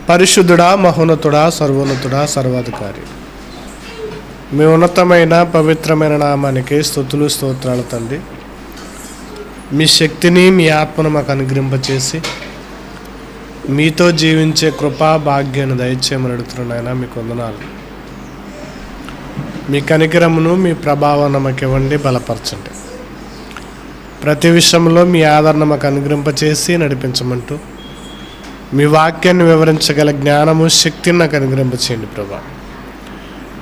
పరిశుద్ధుడా, మహోన్నతుడా, సర్వోన్నతుడా, సర్వాధికారి, మీ ఉన్నతమైన పవిత్రమైన నామానికి స్తుతులు స్తోత్రాలు తండ్రి. మీ శక్తిని, మీ ఆత్మను మాకు అనుగ్రహింపచేసి మీతో జీవించే కృపా భాగ్యాన్ని దయచేయమని అడుగుతున్నాయన. మీకు వందనాలు. మీ కనికరమును, మీ ప్రభావాన్ని మాకు ఇవ్వండి, బలపరచండి. ప్రతి విషయంలో మీ ఆదరణ మాకు అనుగ్రహింపచేసి నడిపించమంటూ మీ వాక్యాన్ని వివరించగల జ్ఞానము, శక్తిని నాకు అనుగ్రహింపచేయండి ప్రభా.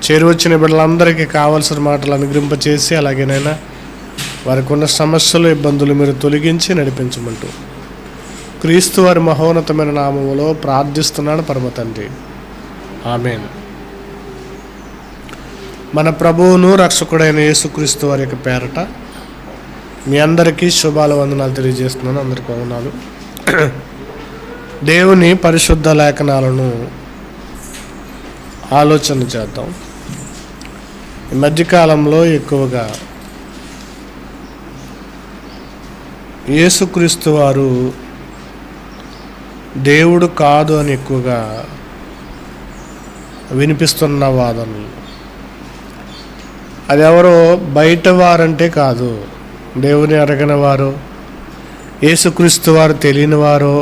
చేరువచ్చిన బిడ్డలందరికీ కావలసిన మాటలు అనుగ్రహింపచేసి, అలాగేనైనా వారికి ఉన్న సమస్యలు, ఇబ్బందులు మీరు తొలగించి నడిపించమంటూ క్రీస్తు వారి మహోన్నతమైన నామములో ప్రార్థిస్తున్నాను పరమ తండ్రి, ఆమేన్. మన ప్రభువును రక్షకుడైన యేసుక్రీస్తు వారి యొక్క పేరట మీ అందరికీ శుభాలు, వందనాలు తెలియజేస్తున్నాను. అందరికీ వందనాలు. దేవుని పరిశుద్ధ లేఖనాలను ఆలోచన చేద్దాం. ఈ మధ్యకాలంలో ఎక్కువగా యేసుక్రీస్తు వారు దేవుడు కాదు అని ఎక్కువగా వినిపిస్తున్న వాదనలు. అది ఎవరో బయట వారంటే కాదు, దేవుని అరగని వారు, యేసుక్రీస్తు వారు తెలియని వారు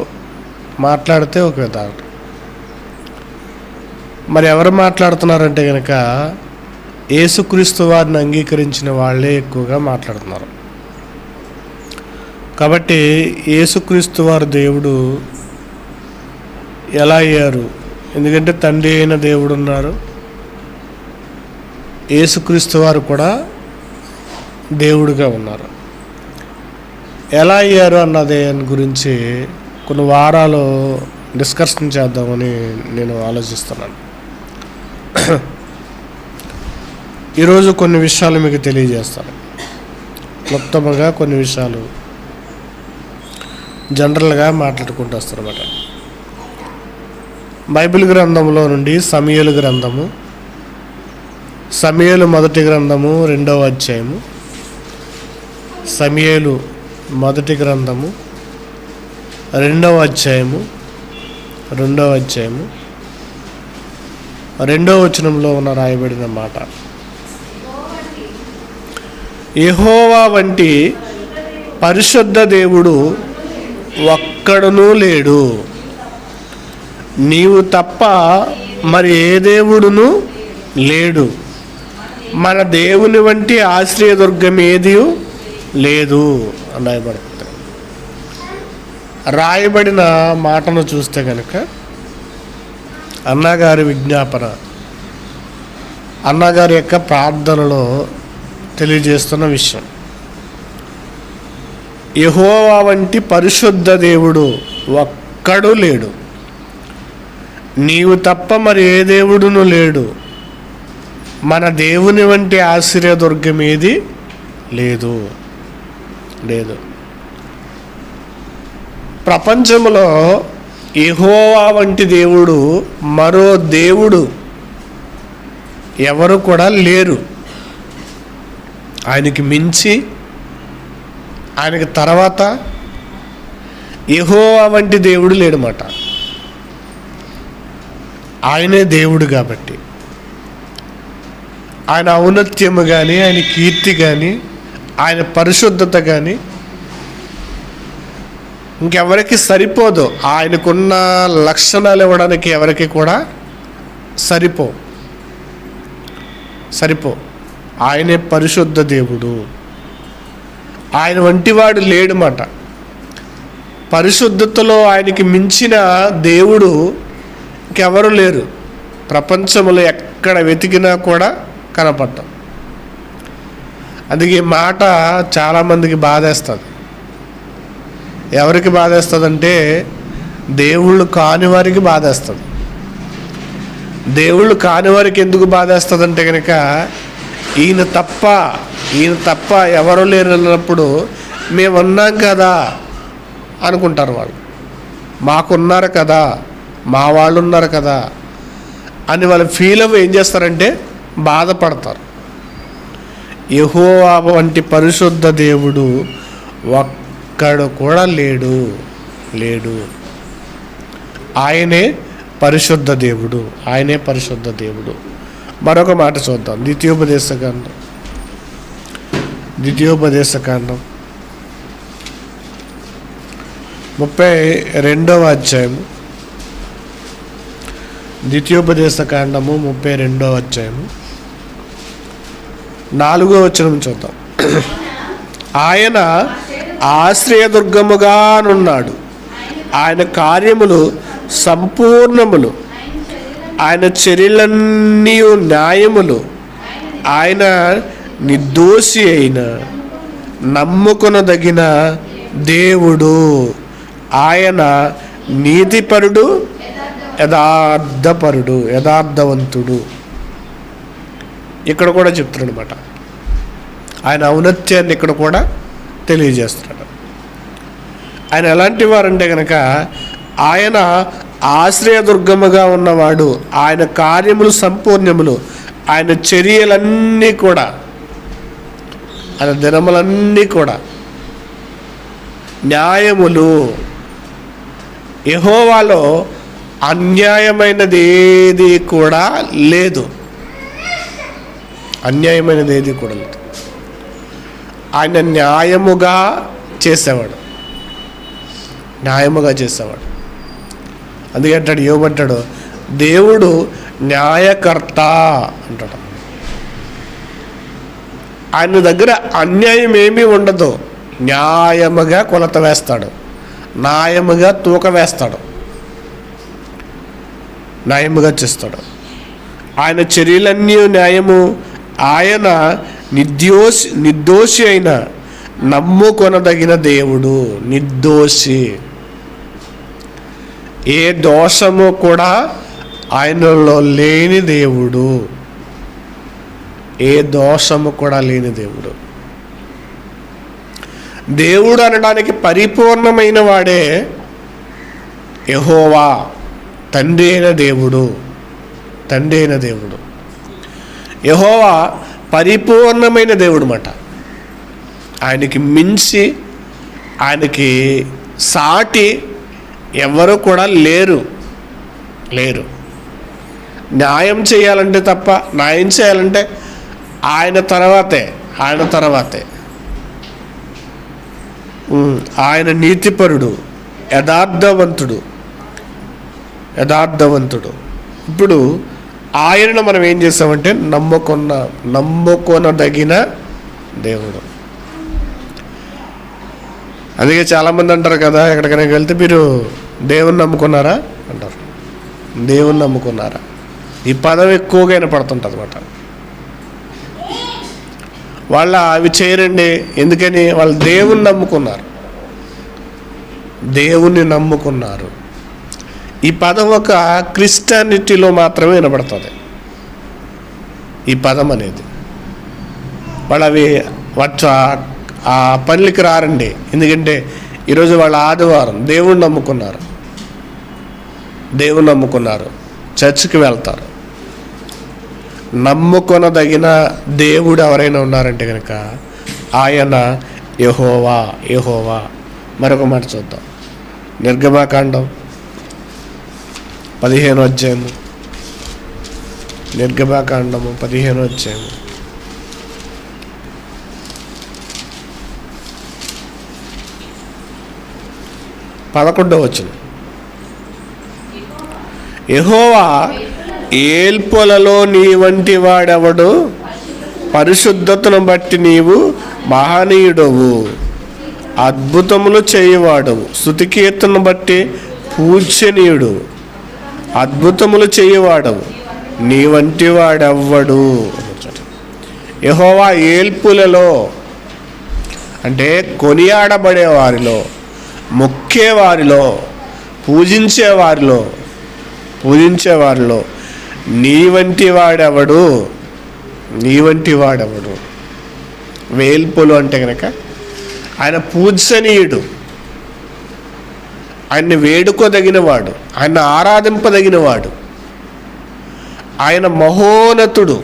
మాట్లాడితే ఒక విధానం. మరి ఎవరు మాట్లాడుతున్నారంటే కనుక యేసుక్రీస్తు వారిని అంగీకరించిన వాళ్ళే ఎక్కువగా మాట్లాడుతున్నారు. కాబట్టి యేసుక్రీస్తు వారు దేవుడు ఎలా అయ్యారు? ఎందుకంటే తండ్రి అయిన దేవుడు ఉన్నారు, యేసుక్రీస్తు వారు కూడా దేవుడిగా ఉన్నారు. ఎలా అయ్యారు అన్నది గురించి కొన్ని వారాలు డిస్కషన్ చేద్దామని నేను ఆలోచిస్తున్నాను. ఈరోజు కొన్ని విషయాలు మీకు తెలియజేస్తాను. క్లుప్తంగా కొన్ని విషయాలు జనరల్గా మాట్లాడుకుంటూ వస్తారన్నమాట. బైబిల్ గ్రంథంలో నుండి సమూయేలు గ్రంథము, సమూయేలు మొదటి గ్రంథము 2వ అధ్యాయము, సమూయేలు మొదటి గ్రంథము 2వ అధ్యాయము 2వ వచనంలో ఉన్న రాయబడిన మాట, యెహోవా వంటి పరిశుద్ధ దేవుడు ఒక్కడునూ లేడు, నీవు తప్ప మరి ఏ దేవుడును లేడు, మన దేవుని వంటి ఆశ్రయదుర్గం ఏది లేదు అని రాయబడుతుంది. రాయబడిన మాటను చూస్తే కనుక అన్నగారి విజ్ఞాపన, అన్నగారి యొక్క ప్రార్థనలో తెలియజేస్తున్న విషయం, యెహోవా వంటి పరిశుద్ధ దేవుడు ఒక్కడు లేడు, నీవు తప్ప మరి ఏ దేవుడును లేడు, మన దేవుని వంటి ఆశ్రయదుర్గం ఏది లేదు. ప్రపంచంలో యెహోవా వంటి దేవుడు, మరో దేవుడు ఎవరు కూడా లేరు. ఆయనకి మించి, ఆయనకి తర్వాత యెహోవా వంటి దేవుడు లేడన్నమాట. ఆయనే దేవుడు కాబట్టి ఆయన ఔన్నత్యము కానీ, ఆయన కీర్తి కానీ, ఆయన పరిశుద్ధత కానీ ఇంకెవరికి సరిపోదు. ఆయనకున్న లక్షణాలు ఇవ్వడానికి ఎవరికి కూడా సరిపో. ఆయనే పరిశుద్ధ దేవుడు. ఆయన వంటివాడు లేడన్నమాట. పరిశుద్ధతలో ఆయనకి మించిన దేవుడు ఇంకెవరు లేరు. ప్రపంచంలో ఎక్కడ వెతికినా కూడా కనపడతాం. అందుకే ఈ మాట చాలామందికి బాధేస్తుంది. ఎవరికి బాధేస్తుందంటే దేవుళ్ళు కాని వారికి బాధేస్తుంది. దేవుళ్ళు కాని వారికి ఎందుకు బాధేస్తుందంటే కనుక ఈయన తప్ప ఎవరు లేరు అన్నప్పుడు మేమున్నాం కదా అనుకుంటారు వాళ్ళు. మాకున్నారు కదా, మా వాళ్ళు ఉన్నారు కదా అని వాళ్ళు ఫీల్ అవ్వి ఏం చేస్తారంటే బాధపడతారు. యెహోవా వంటి పరిశుద్ధ దేవుడు ఒక్కడు కూడా లేడు. ఆయనే పరిశుద్ధ దేవుడు. ఆయనే పరిశుద్ధ దేవుడు. మరొక మాట చూద్దాం. ద్వితీయోపదేశకాండం 32వ అధ్యాయము. ద్వితీయోపదేశకాండము 32వ అధ్యాయము 4వ వచనం చూద్దాం. ఆయన ఆశ్రయదుర్గముగానున్నాడు, ఆయన కార్యములు సంపూర్ణములు, ఆయన చర్యలన్నీ న్యాయములు, ఆయన నిర్దోషి అయిన నమ్ముకొనదగిన దేవుడు, ఆయన నీతిపరుడు, యథార్థవంతుడు. ఇక్కడ కూడా చెప్తున్నాడు అనమాట. ఆయన ఔన్నత్యాన్ని ఇక్కడ కూడా తెలియజేస్తున్నాడు. ఆయన ఎలాంటి వారంటే కనుక ఆయన ఆశ్రయదుర్గముగా ఉన్నవాడు, ఆయన కార్యములు సంపూర్ణములు, ఆయన చర్యలన్నీ కూడా, ఆయన దినములన్నీ కూడా న్యాయములు. యెహోవాలో అన్యాయమైనది ఏది కూడా లేదు. అన్యాయమైనది ఏది కూడా లేదు. ఆయన న్యాయముగా చేసేవాడు. అందుకే అంటాడు, ఏమంటాడు, దేవుడు న్యాయకర్త అంటాడు. ఆయన దగ్గర అన్యాయం ఏమీ ఉండదు. న్యాయముగా కొలత వేస్తాడు, న్యాయముగా తూక వేస్తాడు, న్యాయముగా చేస్తాడు. ఆయన చర్యలన్నీ న్యాయము. ఆయన నిర్దోషి అయిన నమ్ముకొనదగిన దేవుడు. నిర్దోషి, ఏ దోషము కూడా ఆయనలో లేని దేవుడు. ఏ దోషము కూడా లేని దేవుడు. దేవుడు అనడానికి పరిపూర్ణమైన వాడే యెహోవా, తండ్రి అయిన దేవుడు. యెహోవా పరిపూర్ణమైన దేవుడు మాట. ఆయనకి మించి, ఆయనకి సాటి ఎవరు కూడా లేరు. న్యాయం చేయాలంటే తప్ప, న్యాయం చేయాలంటే ఆయన తర్వాతే. ఆయన నీతిపరుడు, యథార్థవంతుడు. ఇప్పుడు ఆయనను మనం ఏం చేస్తామంటే నమ్ముకొనదగిన దేవుడు. అందుకే చాలామంది అంటారు కదా, ఎక్కడికైనా వెళ్తే మీరు దేవుని నమ్ముకున్నారా అంటారు. దేవుని నమ్ముకున్నారా, ఈ పదం ఎక్కువగా వినపడుతుంటుంది అన్నమాట. వాళ్ళు అవి చేయరండి. ఎందుకని? వాళ్ళు దేవుని నమ్ముకున్నారు. ఈ పదం ఒక క్రిస్టియానిటీలో మాత్రమే వినపడుతుంది. ఈ పదం అనేది వాళ్ళు అవి ఆ పనులకి రారండి. ఎందుకంటే ఈరోజు వాళ్ళ ఆదివారం దేవుణ్ణి నమ్ముకున్నారు, చర్చికి వెళ్తారు. నమ్ముకొనదగిన దేవుడు ఎవరైనా ఉన్నారంటే కనుక ఆయన యెహోవా. మరొక మాట చూద్దాం. నిర్గమాకాండం 15వ అధ్యాయము. 15వ అధ్యాయము 11వ వచనం. యెహోవా ఏల్పులలో నీ వంటి వాడెవడు? పరిశుద్ధతను బట్టి నీవు మహనీయుడవు, అద్భుతములు చేయవాడవు. స్తుతికీర్తనను బట్టి పూజనీయుడు, అద్భుతములు చేయవాడవు, నీ వంటి వాడెవ్వడు. యెహోవా ఏల్పులలో అంటే కొనియాడబడే వారిలో, మొక్కేవారిలో, పూజించేవారిలో నీ వంటి వాడెవడు? వేల్పులు అంటే కనుక ఆయన పూజనీయుడు, ఆయన్ని వేడుకోదగినవాడు, ఆయన ఆరాధింపదగినవాడు, ఆయన మహోన్నతుడు.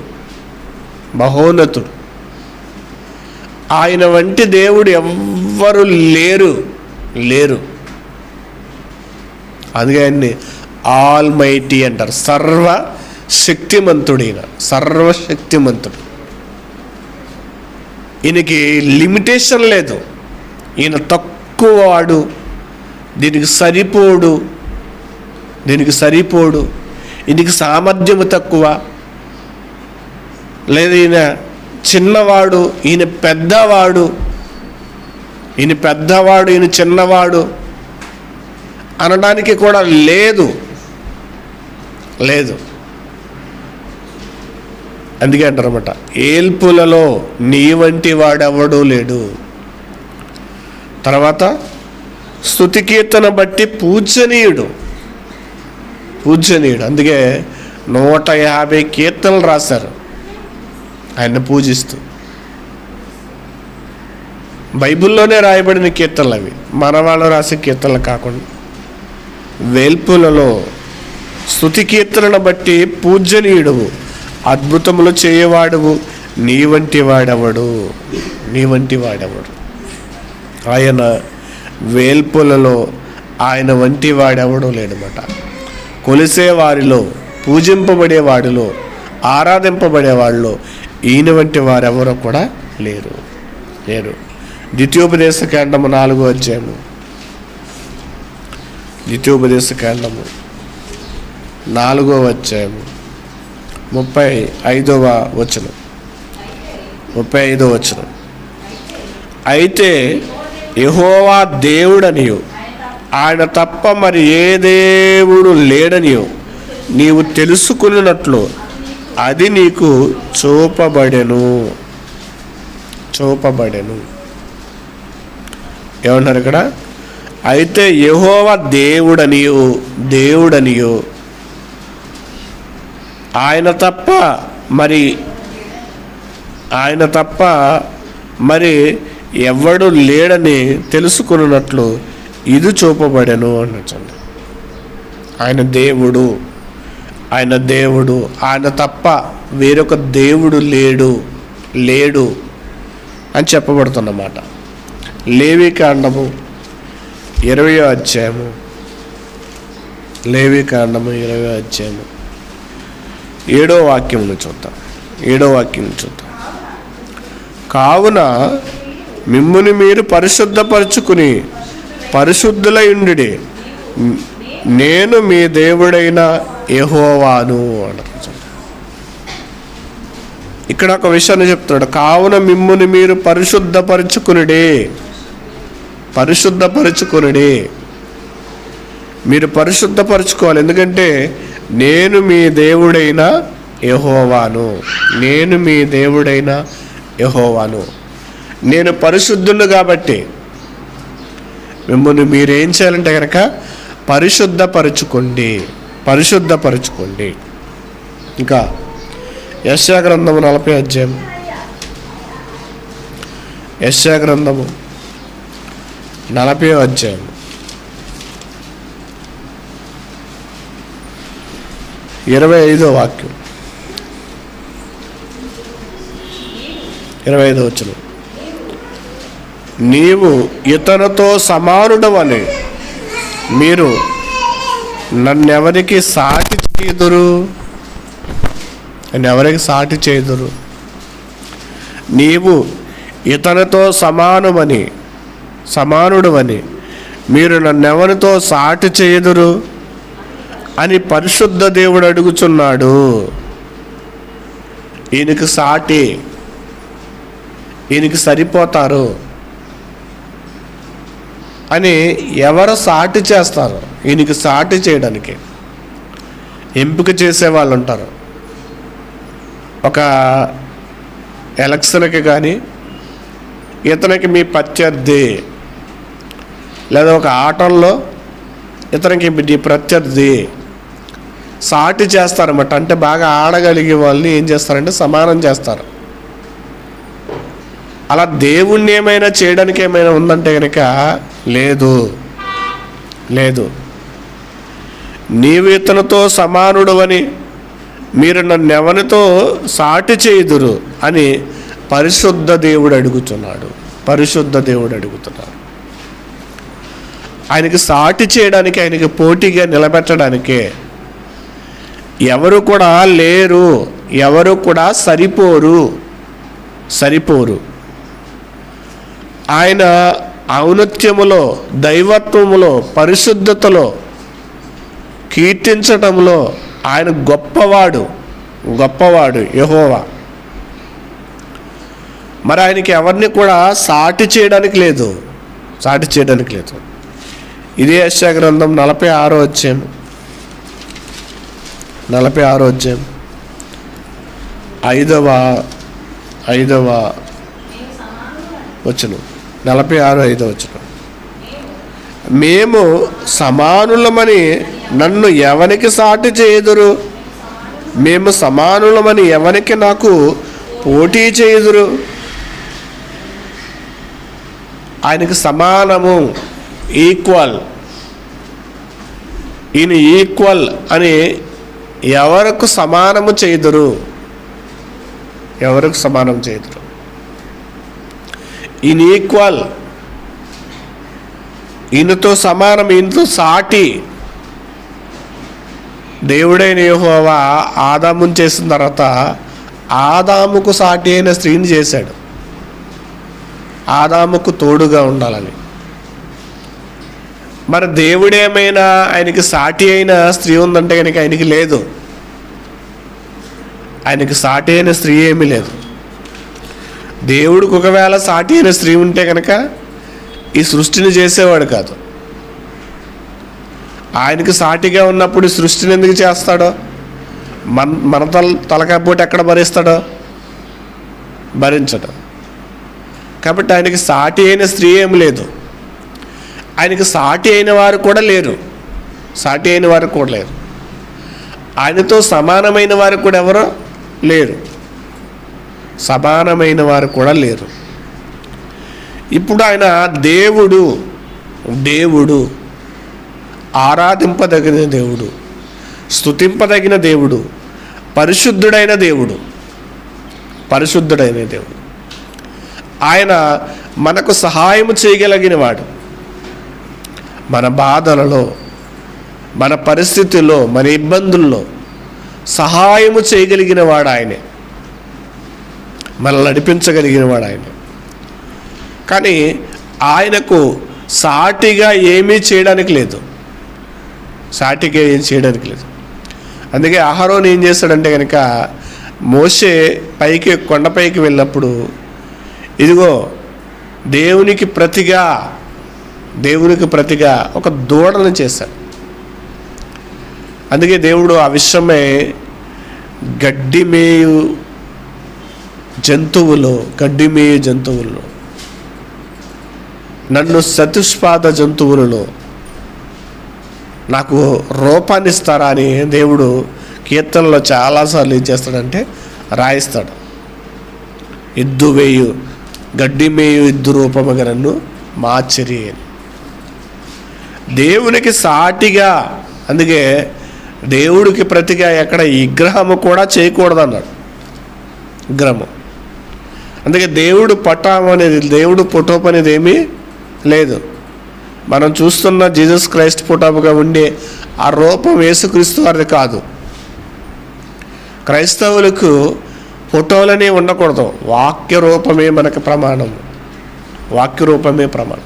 ఆయన వంటి దేవుడు ఎవ్వరు లేరు. అందుకే ఆయన్ని ఆల్ మైటీ అంటారు. సర్వశక్తిమంతుడైన, సర్వశక్తిమంతుడు. ఈయనకి లిమిటేషన్ లేదు. ఈయన తక్కువ వాడు, దీనికి సరిపోడు, ఈయనకి సామర్థ్యము తక్కువ, లేదా ఈయన చిన్నవాడు, ఈయన పెద్దవాడు, ఈయన చిన్నవాడు అనడానికి కూడా లేదు. అందుకే అంటారన్నమాట, ఏల్పులలో నీ వంటి వాడెవడూ లేడు. తర్వాత స్తుతి కీర్తన బట్టి పూజనీయుడు. అందుకే 150 కీర్తనలు రాశారు ఆయన పూజిస్తూ. బైబిల్లోనే రాయబడిన కీర్తనలు అవి, మన వాళ్ళు రాసే కీర్తనలు కాకుండా. వేల్పులలో స్తుతి కీర్తనను బట్టి పూజనీయుడువు, అద్భుతములు చేయవాడువు, నీ వంటి వాడెవడు. ఆయన వేల్పులలో ఆయన వంటి వాడెవడూ లేడన్నమాట. కొలిసే వారిలో, పూజింపబడే వాడిలో, ఆరాధింపబడే వాళ్ళలో ఈయన వంటి వారెవరో కూడా లేరు. ద్వితీయోపదేశ కాండము 4వ అధ్యాయము, 35వ వచనం. అయితే యెహోవా దేవుడనియు, ఆయన తప్ప మరి ఏ దేవుడు లేడనియు నీవు తెలుసుకున్నట్లు అది నీకు చూపబడెను. ఏమన్నారు ఇక్కడ? అయితే యెహోవా దేవుడనియు ఆయన తప్ప మరి ఎవడు లేడని తెలుసుకున్నట్లు ఇది చూపబడెను అన్నచండి. ఆయన దేవుడు, ఆయన తప్ప వేరొక దేవుడు లేడు అని చెప్పబడుతున్నమాట. లేవికాండము 20వ అధ్యాయము, 7వ వాక్యం చూద్దాం. కావున మిమ్ముని మీరు పరిశుద్ధపరచుకుని పరిశుద్ధులై ఉండుడి, నేను మీ దేవుడైన యెహోవాను అంటారు. ఇక్కడ ఒక విషయాన్ని చెప్తున్నాడు. కావున మిమ్ముని మీరు పరిశుద్ధపరచుకునుడి. మీరు పరిశుద్ధపరచుకోవాలి. ఎందుకంటే నేను మీ దేవుడైన యెహోవాను. నేను పరిశుద్ధుడు కాబట్టి మిమ్మల్ని మీరేం చేయాలంటే కనుక పరిశుద్ధపరచుకోండి. ఇంకా యెషయా గ్రంథము 40వ అధ్యాయం, 40వ అధ్యాయం 25వ వాక్యం, 25వ వచనం. నీవు ఇతనితో సమానుడవని మీరు నన్నెవరికి సాటి చేయుదురు? నీవు ఇతనితో సమానుడవని మీరు నన్నెవరితో సాటి చేయుదురు అని పరిశుద్ధ దేవుడు అడుగుచున్నాడు. ఈయనకి సాటి, ఈయనకి సరిపోతారు అని ఎవరు సాటి చేస్తారు? ఈయనకి సాటి చేయడానికి ఎంపిక చేసే వాళ్ళు ఉంటారు. ఒక ఎలక్షన్కి కానీ, ఇతనికి మీ ప్రత్యర్థి, లేదా ఒక ఆటల్లో ఇతనికి మీ ప్రత్యర్థి సాటి చేస్తారన్నమాట. అంటే బాగా ఆడగలిగే వాళ్ళని ఏం చేస్తారంటే సమానం చేస్తారు. అలా దేవుణ్ణి ఏమైనా చేయడానికి ఏమైనా ఉందంటే కనుక లేదు. నీవు ఇతనితో సమానుడు అని మీరు నన్నెవరితో సాటి చేయుదురు అని పరిశుద్ధ దేవుడు అడుగుతున్నాడు. ఆయనకి సాటి చేయడానికి, ఆయనకి పోటీగా నిలబెట్టడానికే. ఎవరు కూడా లేరు, ఎవరు కూడా సరిపోరు. ఆయన ఔన్నత్యములో, దైవత్వములో, పరిశుద్ధతలో, కీర్తించటంలో ఆయన గొప్పవాడు యెహోవా. మరి ఆయనకి ఎవరిని కూడా సాటి చేయడానికి లేదు. ఇదే యెషయా గ్రంథం 46వ అధ్యాయం 5వ వచనం, 46:5 వచనం. మేము సమానులమని నన్ను ఎవరికి సాటి చేయుదురు? మేము సమానులమని ఎవరికి నాకు పోటీ చేయుదురు? ఆయనకి సమానము, ఈక్వల్. ఈయన ఈక్వల్ అని ఎవరికి సమానం చేయుదురు? ఈయన ఈక్వల్, ఈయనతో సమానం, ఈయనతో సాటి. దేవుడైన యెహోవా ఆదామును చేసిన తర్వాత ఆదాముకు సాటి అయిన స్త్రీని చేశాడు, ఆదాముకు తోడుగా ఉండాలని. మరి దేవుడేమైనా ఆయనకి సాటి అయిన స్త్రీ ఉందంటే కనుక ఆయనకి లేదు. ఆయనకి సాటి అయిన స్త్రీ ఏమీ లేదు. దేవుడికి ఒకవేళ సాటి అయిన స్త్రీ ఉంటే కనుక ఈ సృష్టిని చేసేవాడు కాదు. ఆయనకి సాటిగా ఉన్నప్పుడు ఈ సృష్టిని ఎందుకు చేస్తాడో? మన తలకాపోటు ఎక్కడ భరించడు. కాబట్టి ఆయనకి సాటి అయిన స్త్రీ ఏమి లేదు. ఆయనకి సాటి అయిన వారు కూడా లేరు. ఆయనతో సమానమైన వారు కూడా ఎవరో లేరు. ఇప్పుడు ఆయన దేవుడు, ఆరాధింపదగిన దేవుడు, స్తుతింపదగిన దేవుడు, పరిశుద్ధుడైన దేవుడు. ఆయన మనకు సహాయం చేయగలిగిన వాడు. మన బాధలలో, మన పరిస్థితుల్లో, మన ఇబ్బందుల్లో సహాయము చేయగలిగిన వాడు ఆయనే. మనల్ని నడిపించగలిగిన వాడు ఆయనే. కానీ ఆయనకు సాటిగా ఏమీ చేయడానికి లేదు. అందుకే అహరోను ఏం చేస్తాడంటే కనుక, మోషే కొండపైకి వెళ్ళినప్పుడు ఇదిగో దేవునికి ప్రతిగా ఒక దూడను చేశాడు. అందుకే దేవుడు ఆ విషయమే గడ్డి మేయు జంతువులు నన్ను చతుష్పాద జంతువులలో నాకు రూపాన్ని ఇస్తారా అని దేవుడు కీర్తనలో చాలాసార్లు ఏం చేస్తాడంటే రాయిస్తాడు. గడ్డి మేయు ఎద్దు రూపముగా నన్ను మార్చిరి అని. దేవునికి సాటిగా, అందుకే దేవుడికి ప్రతిగా ఎక్కడ విగ్రహము కూడా చేయకూడదన్నాడు. అందుకే దేవుడు పుటోపు అనేది ఏమీ లేదు. మనం చూస్తున్న జీసస్ క్రైస్ట్ పుటోపుగా ఉండే ఆ రూపం యేసుక్రీస్తు వారిది కాదు. క్రైస్తవులకు ఫోటోలనే ఉండకూడదు. వాక్య రూపమే ప్రమాణం.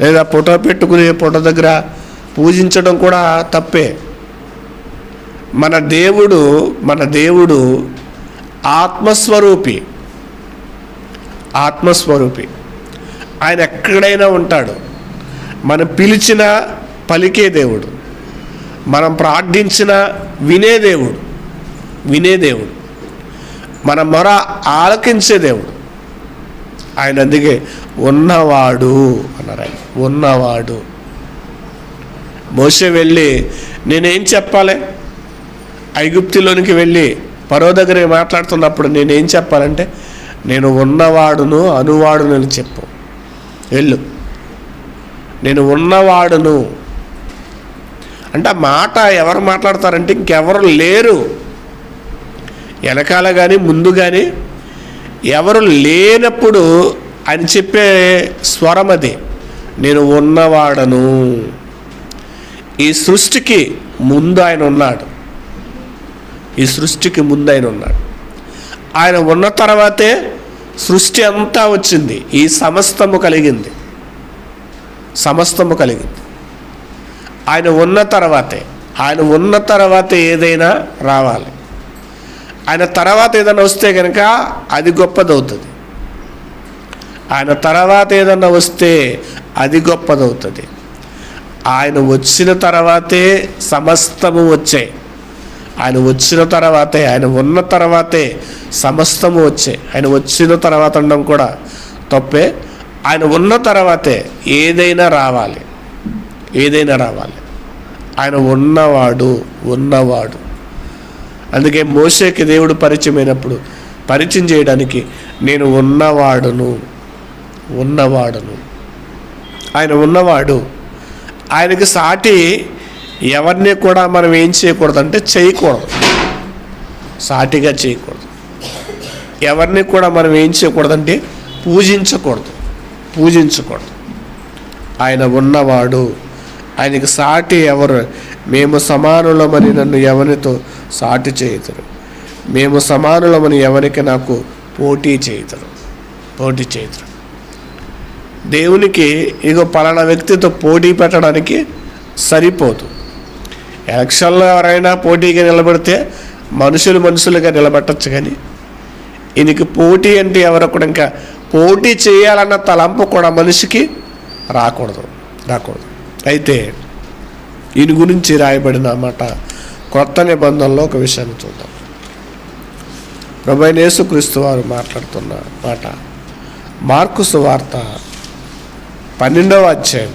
లేదా ఫోటో పెట్టుకుని ఫోటో దగ్గర పూజించడం కూడా తప్పే. మన దేవుడు ఆత్మస్వరూపి. ఆయన ఎక్కడైనా ఉంటాడు. మనం పిలిచిన పలికే దేవుడు, మనం ప్రార్థించిన వినే దేవుడు, మన మొర ఆలకించే దేవుడు ఆయన. అందుకే ఉన్నవాడు అన్నారు. ఆయన ఉన్నవాడు. మోషే వెళ్ళి నేనేం చెప్పాలి? ఐగుప్తులోనికి వెళ్ళి ఫరో దగ్గర మాట్లాడుతున్నప్పుడు నేనేం చెప్పాలంటే, నేను ఉన్నవాడును అనువాడును అని చెప్పు. నేను ఉన్నవాడును అంటే ఆ మాట ఎవరు మాట్లాడతారంటే ఇంకెవరు లేరు. వెనకాల కానీ ముందు కానీ ఎవరు లేనప్పుడు ఆయన చెప్పే స్వరం అది. నేను ఉన్నవాడను. ఈ సృష్టికి ముందు ఆయన ఉన్నాడు. ఈ సృష్టికి ముందు ఆయన ఉన్నాడు. ఆయన ఉన్న తర్వాతే సృష్టి అంతా వచ్చింది. ఈ సమస్తము కలిగింది. సమస్తము కలిగింది ఆయన ఉన్న తర్వాతే ఏదైనా రావాలి. ఆయన తర్వాత ఏదైనా వస్తే కనుక అది గొప్పదవుతుంది. ఆయన తర్వాత ఏదన్నా వస్తే అది గొప్పదవుతుంది. ఆయన వచ్చిన తర్వాతే సమస్తము వచ్చాయి. ఆయన వచ్చిన తర్వాతే, ఆయన ఉన్న తర్వాతే సమస్తము వచ్చాయి. ఆయన వచ్చిన తర్వాత అనడం కూడా తప్పే. ఆయన ఉన్న తర్వాతే ఏదైనా రావాలి. ఆయన ఉన్నవాడు. అందుకే మోషేకి దేవుడు పరిచయం అయినప్పుడు పరిచయం చేయడానికి నేను ఉన్నవాడును. ఆయన ఉన్నవాడు. ఆయనకి సాటి ఎవరిని కూడా మనం ఏం చేయకూడదంటే చేయకూడదు. సాటిగా చేయకూడదు. ఎవరిని కూడా మనం ఏం చేయకూడదంటే పూజించకూడదు. ఆయన ఉన్నవాడు. ఆయనకి సాటి ఎవరు? మేము సమానులమని నన్ను ఎవరితో సాటి చేయుదురు. మేము సమానులమని ఎవరికి నాకు పోటీ చేయుదురు. దేవునికి ఇగో పలానా వ్యక్తితో పోటీ పెట్టడానికి సరిపోదు. ఎలక్షన్లో ఎవరైనా పోటీగా నిలబడితే మనుషులుగా నిలబెట్టచ్చు, కానీ ఈయనకి పోటీ అంటే ఎవరొకడు ఇంకా పోటీ చేయాలన్న తలంపు కూడా మనిషికి రాకూడదు. అయితే ఈయన గురించి రాయబడిన మాట కొత్త నిబంధనలో ఒక విషయాన్ని చూద్దాం. ప్రభువైన యేసుక్రీస్తు వారు మాట్లాడుతున్న మాట మార్కు సువార్త 12వ అధ్యాయం.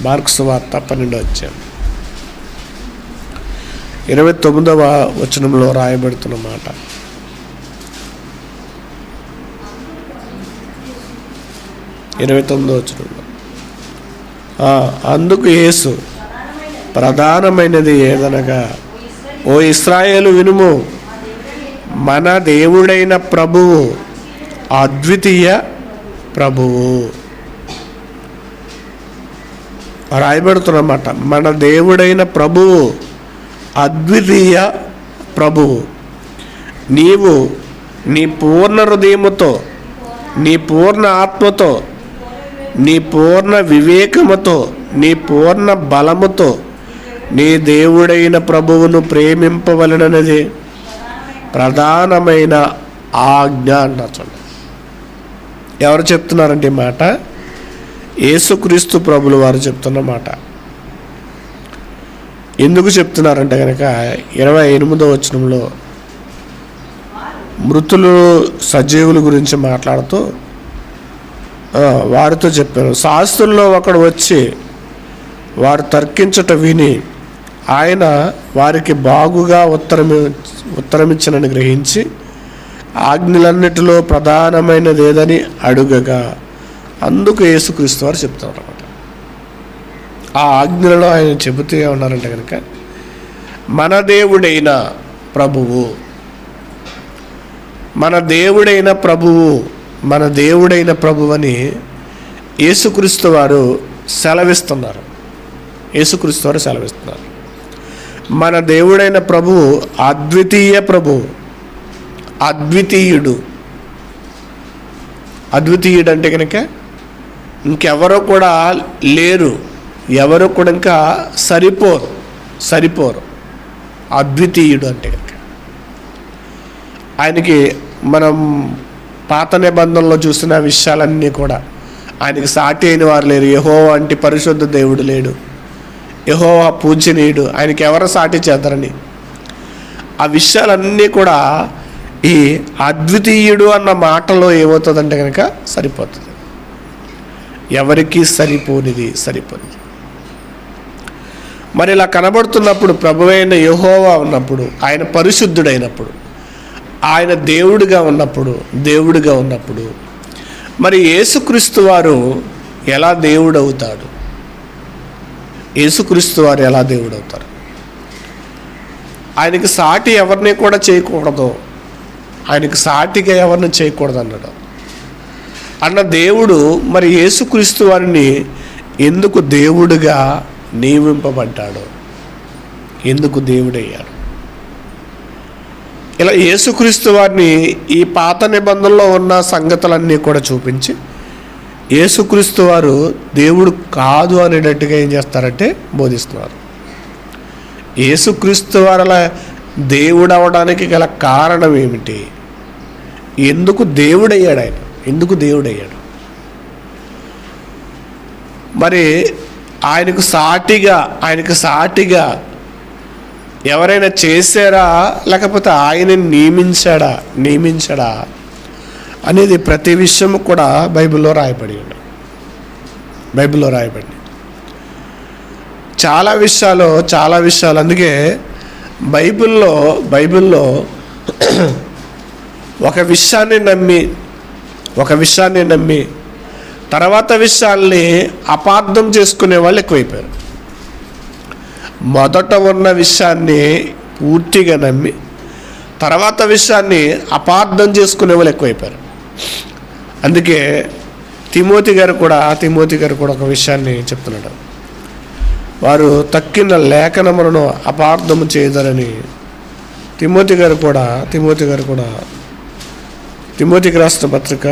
మార్కు సువార్త 12వ అధ్యాయం 29వ వచనంలో రాయబడుతున్న మాట. అందుకు యేసు ప్రధానమైనది ఏదనగా, ఓ ఇశ్రాయేలు వినుము, మన దేవుడైన ప్రభువు అద్వితీయ ప్రభువు. రాయబడుతున్నమాట, మన దేవుడైన ప్రభువు అద్వితీయ ప్రభువు. నీవు నీ పూర్ణ హృదయముతో, నీ పూర్ణ ఆత్మతో, నీ పూర్ణ వివేకముతో, నీ పూర్ణ బలముతో నీ దేవుడైన ప్రభువును ప్రేమింపవలనది ప్రధానమైన ఆజ్ఞ అన్నారు. ఎవరు చెప్తున్నారంటే ఈ మాట? యేసుక్రీస్తు ప్రభులు వారు చెప్తున్న మాట. ఎందుకు చెప్తున్నారంటే కనుక 28వ వచనంలో మృతులు సజీవుల గురించి మాట్లాడుతూ వారితో చెప్పారు, శాస్త్రుల్లో ఒకడు వచ్చి వారు తర్కించట విని ఆయన వారికి బాగుగా ఉత్తరమిచ్చనని గ్రహించి ఆజ్ఞలన్నిటిలో ప్రధానమైనది ఏదని అడుగగా, అందుకు యేసుక్రీస్తు వారు చెప్తున్నారు అన్నమాట. ఆ ఆజ్ఞలలో ఆయన చెబుతూ ఉన్నారంటే కనుక మన దేవుడైన ప్రభువు, మన దేవుడైన ప్రభువు అని యేసుక్రీస్తు వారు సెలవిస్తున్నారు. మన దేవుడైన ప్రభువు అద్వితీయ ప్రభువు, అద్వితీయుడు అంటే కనుక ఇంకెవరో కూడా లేరు, ఎవరు కూడా ఇంకా సరిపోరు. అద్వితీయుడు అంటే కనుక ఆయనకి మనం పాత నిబంధనలో చూసిన విషయాలన్నీ కూడా ఆయనకి సాటి అయిన వారు లేరు. యెహోవా అంటే పరిశుద్ధ దేవుడు లేడు, యెహోవా పూజనీయుడు, ఆయనకి ఎవరు సాటి చేద్దారని ఆ విషయాలన్నీ కూడా ఈ అద్వితీయుడు అన్న మాటలో ఏమవుతుందంటే కనుక సరిపోతుంది. ఎవరికి సరిపోనిది. మరి ఇలా కనబడుతున్నప్పుడు ప్రభువైన యెహోవా ఉన్నప్పుడు, ఆయన పరిశుద్ధుడైనప్పుడు, ఆయన దేవుడిగా ఉన్నప్పుడు మరి యేసుక్రీస్తు వారు ఎలా దేవుడు అవుతాడు? ఆయనకి సాటి ఎవరిని కూడా చేయకూడదు, ఆయనకి సాటిగా ఎవరిని చేయకూడదు అన్నాడు. అన్న దేవుడు మరి యేసుక్రీస్తు వారిని ఎందుకు దేవుడిగా నియమింపబడ్డాడు, ఎందుకు దేవుడయ్యాడు? ఇలా యేసుక్రీస్తు వారిని ఈ పాత నిబంధనలో ఉన్న సంగతులన్నీ కూడా చూపించి యేసుక్రీస్తు వారు దేవుడు కాదు అనేటట్టుగా ఏం చేస్తారంటే బోధిస్తున్నారు. యేసుక్రీస్తు వారు అలా దేవుడు అవడానికి గల కారణం ఏమిటి? ఎందుకు దేవుడయ్యాడు ఆయన? ఎందుకు దేవుడయ్యాడు? మరి ఆయనకు సాటిగా ఎవరైనా చేశారా, లేకపోతే ఆయన నియమించాడా అనేది ప్రతి విషయం కూడా బైబిల్లో రాయబడి చాలా విషయాలు. అందుకే బైబిల్లో ఒక విషయాన్ని నమ్మి తర్వాత విషయాల్ని అపార్థం చేసుకునే వాళ్ళు ఎక్కువైపోయారు. మొదట ఉన్న విషయాన్ని పూర్తిగా నమ్మి తర్వాత విషయాన్ని అపార్థం చేసుకునే వాళ్ళు ఎక్కువైపోయారు. అందుకే తిమోతి గారు కూడా ఒక విషయాన్ని చెప్తున్నాడు. వారు తక్కిన లేఖనములను అపార్థము చేయదరని తిమోతి గారు కూడా తిమోతికి రాసిన పత్రిక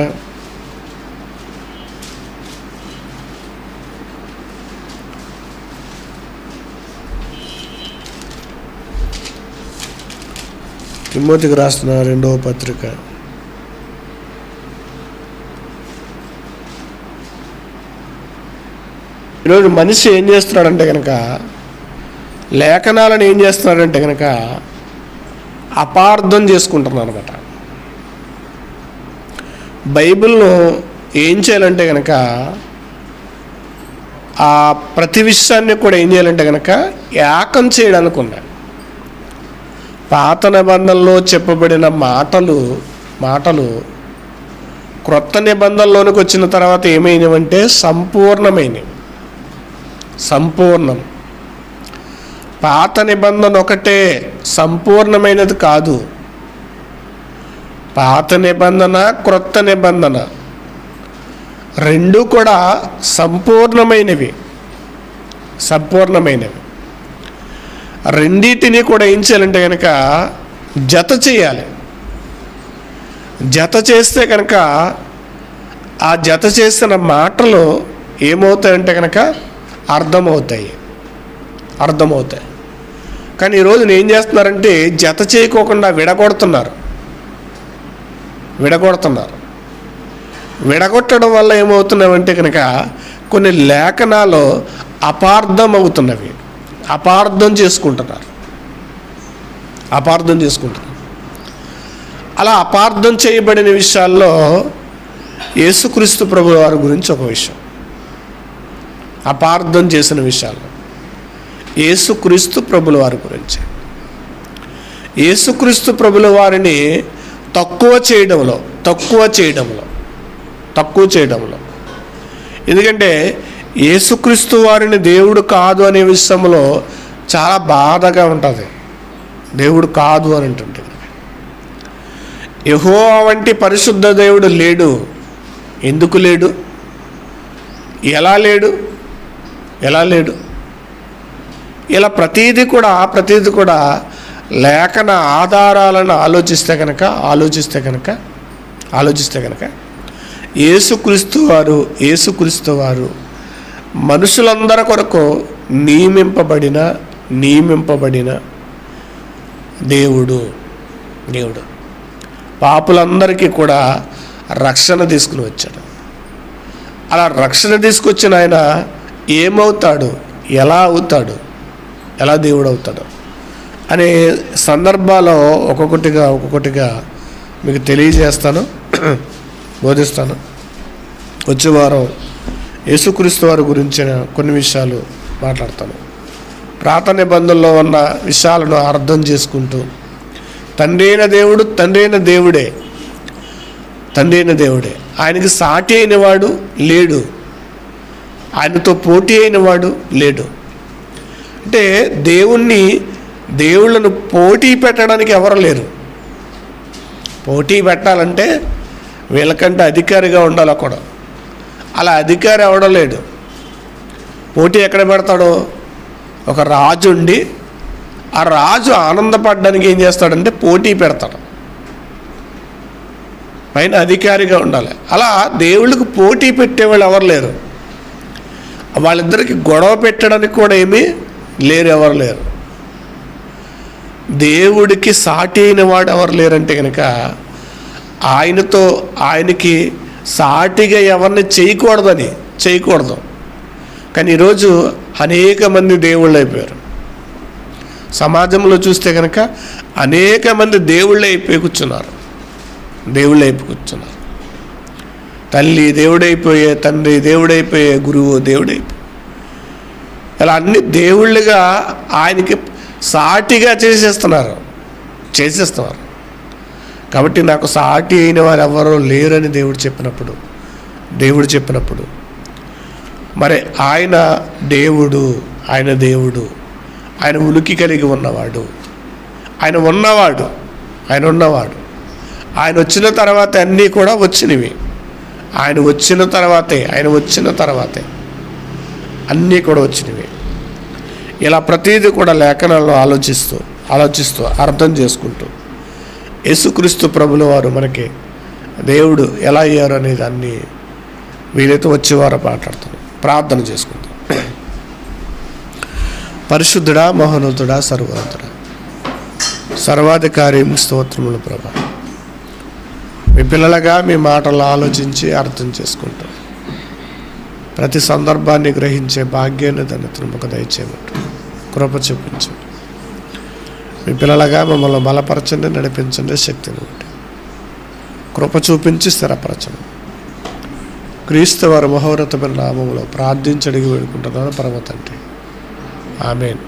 2వ పత్రిక ఈరోజు మనిషి ఏం చేస్తున్నాడంటే కనుక, లేఖనాలను ఏం చేస్తున్నాడంటే కనుక అపార్థం చేసుకుంటున్నాడు అనమాట. బైబిల్ను ఏం చేయాలంటే కనుక ఆ ప్రతి విషయాన్ని కూడా ఏం చేయాలంటే కనుక ఏకం చేయడానికి ఉన్నాయి. పాత నిబంధనలో చెప్పబడిన మాటలు క్రొత్త నిబంధనలోనికి వచ్చిన తర్వాత ఏమైనవంటే సంపూర్ణం. పాత నిబంధన ఒకటే సంపూర్ణమైనది కాదు. పాత నిబంధన క్రొత్త నిబంధన రెండు కూడా సంపూర్ణమైనవి. రెండింటినీ కూడా ఏం చేయాలంటే కనుక జత చేయాలి. జత చేస్తే కనుక ఆ జత చేసిన మాటలు ఏమవుతాయంటే కనుక అర్థమవుతాయి. కానీ ఈరోజు ఏం చేస్తున్నారంటే జత చేయకోకుండా విడగొడుతున్నారు. విడగొట్టడం వల్ల ఏమవుతున్నాయంటే కనుక కొన్ని లేఖనాలు అపార్థం అవుతున్నవి. అపార్థం చేసుకుంటున్నారు. అలా అపార్థం చేయబడిన విషయాల్లో యేసుక్రీస్తు ప్రభుల వారి గురించి ఒక విషయం. అపార్థం చేసిన విషయాల్లో యేసుక్రీస్తు ప్రభుల వారి గురించి, యేసుక్రీస్తు ప్రభుల వారిని తక్కువ చేయడంలో ఎందుకంటే యేసుక్రీస్తు వారిని దేవుడు కాదు అనే విషయంలో చాలా బాధగా ఉంటుంది. దేవుడు కాదు అని అంటుంటే యెహోవా వంటి పరిశుద్ధ దేవుడు లేడు. ఎందుకు లేడు? ఎలా లేడు? ఇలా ప్రతీది కూడా లేఖన ఆధారాలను ఆలోచిస్తే కనుక యేసుక్రీస్తు వారు మనుషులందరి కొరకు నియమింపబడిన దేవుడు. పాపులందరికీ కూడా రక్షణ తీసుకుని వచ్చాడు. అలా రక్షణ తీసుకొచ్చిన ఆయన ఏమవుతాడు, ఎలా దేవుడు అవుతాడు అనే సందర్భాల్లో ఒక్కొక్కటిగా మీకు తెలియజేస్తాను, బోధిస్తాను. వచ్చే వారం యేసుక్రీస్తు వారి గురించిన కొన్ని విషయాలు మాట్లాడతాను. పాత నిబంధనలో ఉన్న విషయాలను అర్థం చేసుకుంటూ తండ్రి అయిన దేవుడే, ఆయనకి సాటి అయిన వాడు లేడు, ఆయనతో పోటీ అయిన వాడు లేడు. అంటే దేవుళ్ళను పోటీ పెట్టడానికి ఎవరు లేరు. పోటీ పెట్టాలంటే వీళ్ళకంటే అధికారిగా ఉండాలి కూడా. అలా అధికారి అవడం లేడు. పోటీ ఎక్కడ పెడతాడు? ఒక రాజు ఉండి ఆ రాజు ఆనందపడడానికి ఏం చేస్తాడంటే పోటీ పెడతాడు. పైన అధికారిగా ఉండాలి. అలా దేవుళ్ళకి పోటీ పెట్టేవాళ్ళు ఎవరు లేరు. వాళ్ళిద్దరికి గొడవ పెట్టడానికి కూడా ఏమీ లేరు, ఎవరు లేరు. దేవుడికి సాటి అయిన వాడు ఎవరు లేరంటే కనుక ఆయనకి సాటిగా ఎవరిని చేయకూడదు. కానీ ఈరోజు అనేక మంది దేవుళ్ళు అయిపోయారు. సమాజంలో చూస్తే కనుక అనేక మంది దేవుళ్ళే అయిపోయి కూర్చున్నారు. తల్లి దేవుడైపోయే, తండ్రి దేవుడైపోయే, గురువు దేవుడైపోయే, ఇలా అన్ని దేవుళ్ళుగా ఆయనకి సాటిగా చేసేస్తున్నారు. కాబట్టి నాకు సాటి అయిన వారు ఎవరో లేరని దేవుడు చెప్పినప్పుడు మరి ఆయన దేవుడు, ఆయన ఉనికి కలిగి ఉన్నవాడు, ఆయన ఉన్నవాడు. ఆయన వచ్చిన తర్వాత అన్నీ కూడా వచ్చినవి. ఆయన వచ్చిన తర్వాతే అన్నీ కూడా వచ్చినవి. ఇలా ప్రతిదీ కూడా లేఖనాల్లో ఆలోచిస్తూ అర్థం చేసుకుంటూ యేసుక్రీస్తు ప్రభుల వారు మనకి దేవుడు ఎలా అయ్యారు అనేది అన్నీ వీలైతే వచ్చేవారు మాట్లాడుతాం. ప్రార్థన చేసుకుంటాం. పరిశుద్ధుడా, మహోన్నతుడా, సర్వోన్నతుడా, సర్వాధికారి స్తోత్రములు ప్రభా. మీ పిల్లలుగా మీ మాటలు ఆలోచించి అర్థం చేసుకుంటాం. ప్రతి సందర్భాన్ని గ్రహించే భాగ్యాన్ని ధన్యతను మాకు దయచేయమంటూ కృప చూపించండి. మీ పిల్లలుగా మమ్మల్ని బలపరచండి, నడిపించండి, శక్తిని ఉంటే కృప చూపించి స్థిరపరచండి. క్రీస్తు వారి మహోన్నతమైన నామములో ప్రార్థించి అడిగి వేడుకుంటున్నాను పరమ తండ్రి. ఆమేన్.